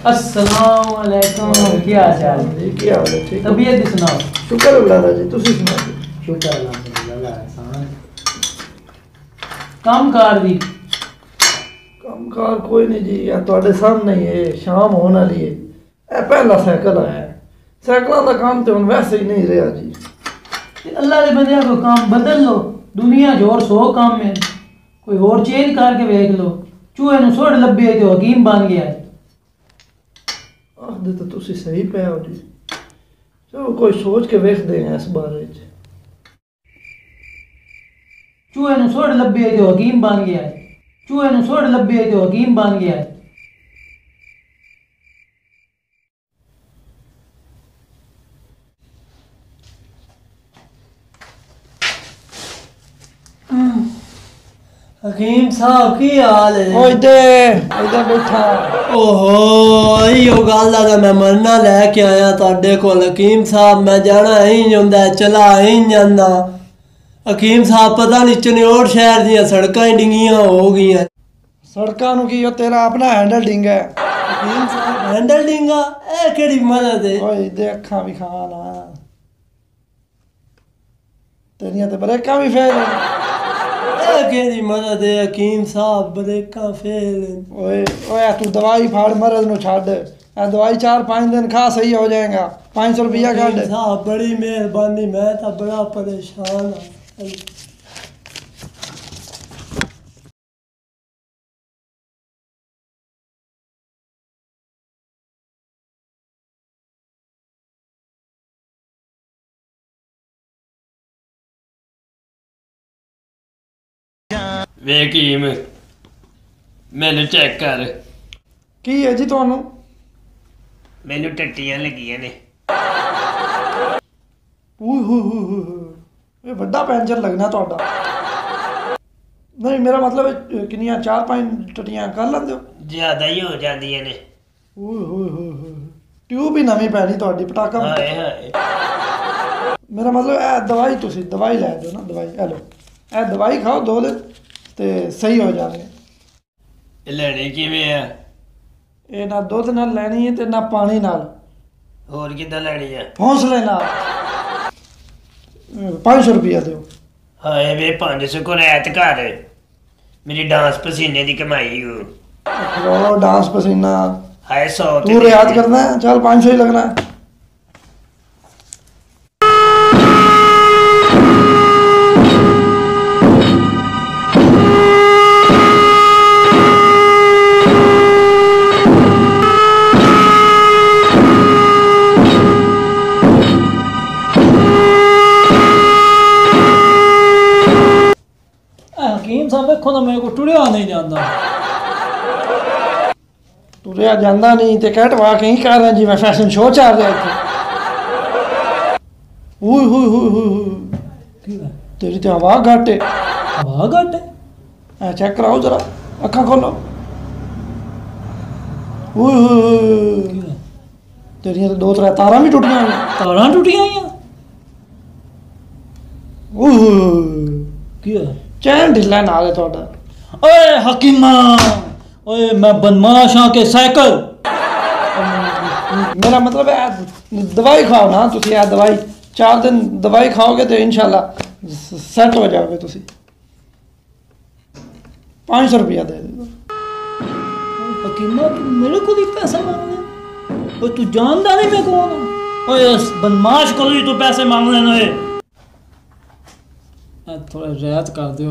अस्सलाम वालेकुम, क्या हाल चाल जी? क्या हाल है? ठीक हो? तबीयत भी सुनाओ। शुक्र अल्लाह जी, तुसी सुनाओ। शुक्र अल्हम्दुलिल्लाह एहसान। काम कार दी कामकार कोई नहीं जी, या ਤੁਹਾਡੇ सामने ही है, शाम होने वाली है। ए पहला साइकिल आया है, साइकिलों का काम तो हुण वैसे ही नहीं रहा जी। ते अल्लाह दे बंदे को काम बदल लो, दुनिया च और 100 काम है, कोई और चेंज करके देख लो। चूहे नु सुड़ लब्बे ते हकीम बन गया है। आखदे तो तुसी सही पे हो जी, चलो कोई सोच के वेखदे हैं इस बारे च। चूहे नु सुड़ लब्बे ते हकीम बन गया है। चूहे नु सुड़ लब्बे ते हकीम बन गया है। हकीम साहब की हाल है? ओ इधर बैठा। ओहो इहो गल है, मैं मरना लैके आया तुहाडे कोल। हकीम साहब मैं जाना ही होंदा, चला ही जाना। हकीम साहब पता नहीं चनौर शहर दी सड़कां ही डिंगियां हो गई। सड़कां नु की तेरा अपना हैंडल डिंगा है। हकीम साहब हैंडल डिंगा ए केड़ी मदद है? ओए इधर अखां भी खाना, तेरियां ते ब्रेकां भी फेल हैं। केड़ी मदद है हकीम साहब? ब्रेकां फेल हैं। ओए ओए तू दवाई फाड़, मरद नु छाड़। ए दवाई 4-5 दिन खा, सही हो जाएगा। 500 रुपया काट। साहब बड़ी मेहरबानी, मैं तो बड़ा परेशान हूँ। वेकीम मैनू चेक कर, की है जी तुहानू? मैनू टट्टियां लगियां ने। ये बड़ा पेंशन लगना ਤੁਹਾਡਾ। नहीं मेरा मतलब किनिया 4-5 टटियां कर लेंदे हो? ज्यादा ही हो जांदियां ने। ट्यूब ही नवी पैनी ਤੁਹਾਡੀ पटाका। हाय हाय मेरा मतलब ए दवाई तुसी दवाई लै दो ना, दवाई ए लो, ए दवाई खाओ 2 दिन ते सही हो जाएंगे। लैनी किवें है? ये ना दुध नाल लैनी है ते ना पानी नाल। होर किद्दां लैनी है? हौसले नाल। 500 रुपया दो। हाय वे 500 को रैत कर, मेरी डांस पसीने दी कमाई हो। लो डांस पसीना हाय 100 तू रियाज करना है, चल 500 ही लगना है। हकीम साहब देखो ना, मेरे को टुड़िया नहीं जाता। तुरिया जांदा नहीं ते कहटवा कहीं कर रहा जी, मैं फैशन शो चल रहा थे। हुई हुई हुई हुई तेरी तो हवा घट है। हवा घट है? चेक कराओ जरा, अखा खोलो। हुई हुई तेरिया तो 2-3 तारा भी टुटियां हैं। तारा टुटियां हैं? हुई चैन ढिला नाल है ਤੁਹਾਡਾ। ओए हकीमा, ओए मैं बदमाश हाँ के साइकिल। मेरा मतलब है दवाई खाओ ना तुसी, ये दवाई 4 दिन दवाई खाओगे तो इंशाल्लाह सेट हो जाओगे तुसी। 500 रुपया दे दो। हकीमा तू मेरे को भी पैसे मांगने? ओए तू जानता नहीं मैं कौन हूँ? ओए उस बदमाश को भी तू पैसे मांग लेना है। थोड़ा रियायत कर दो,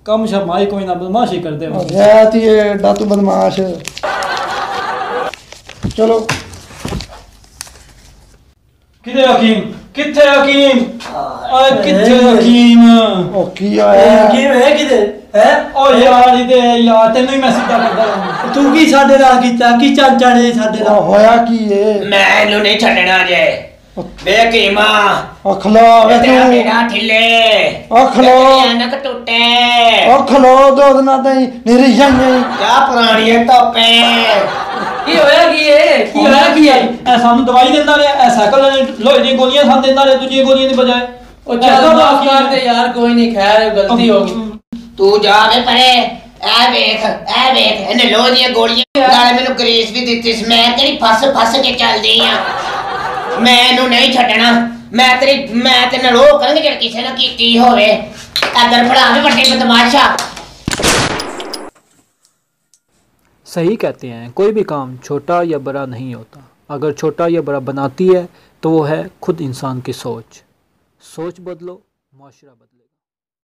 कम शर्माई कोई ना, बदमाशी कर दे। रियायत ही है दातू बदमाश। चलो किधर हकीम? किथे हकीम? ओए किथे हकीम? ओ की आया हकीम है किधर है? ओ यार इधे यार तेन ही मैं सीधा करदा रहूं। तू की साडे नाल कीता? की चांचाड़े साडे ओ नाल? होया की है? मैनू नहीं छड्डना जे। वेकीमा अखलो वे तेरा तू बेटा ठिले, अखलो नक टूटे, अखलो दो ना दई निरीजन नहीं क्या पुरानी है टोपे। की होया की है? की होया की है? ए सानू दवाई देंदा रे, ए साइकिल लोहे दी गोलियां सान देंदा रे तुझे गोलियां दी बजाय। ओ चल माफ कर दे यार, कोई नहीं, खैर गलती हो गई। तू जा रे परे, ਐ ਵੇਖ ਇਹਨੇ ਲੋਹ ਦੀਆਂ ਗੋਲੀਆਂ ਨਾਲੇ ਮੈਨੂੰ ਗਰੀਸ ਵੀ ਦਿੱਤੀ ਸੀ ਮੈਂ ਕਿਹੜੀ ਫਸ ਕੇ ਚੱਲਦੀ ਆ ਮੈਂ ਇਹਨੂੰ ਨਹੀਂ ਛੱਡਣਾ ਮੈਂ ਤੇ ਨਾਲ ਉਹ ਕਰਾਂਗੇ ਜਿਹੜਾ ਕਿਸੇ ਨਾਲ ਕੀਤੀ ਹੋਵੇ ਅਦਰ ਫੜਾ ਵੀ ਵੱਡੇ ਬਦਮਾਸ਼ਾ सही कहते हैं, कोई भी काम छोटा या बड़ा नहीं होता, अगर छोटा या बड़ा बनाती है तो वो है खुद इंसान की सोच। सोच बदलो, माशरा बदले।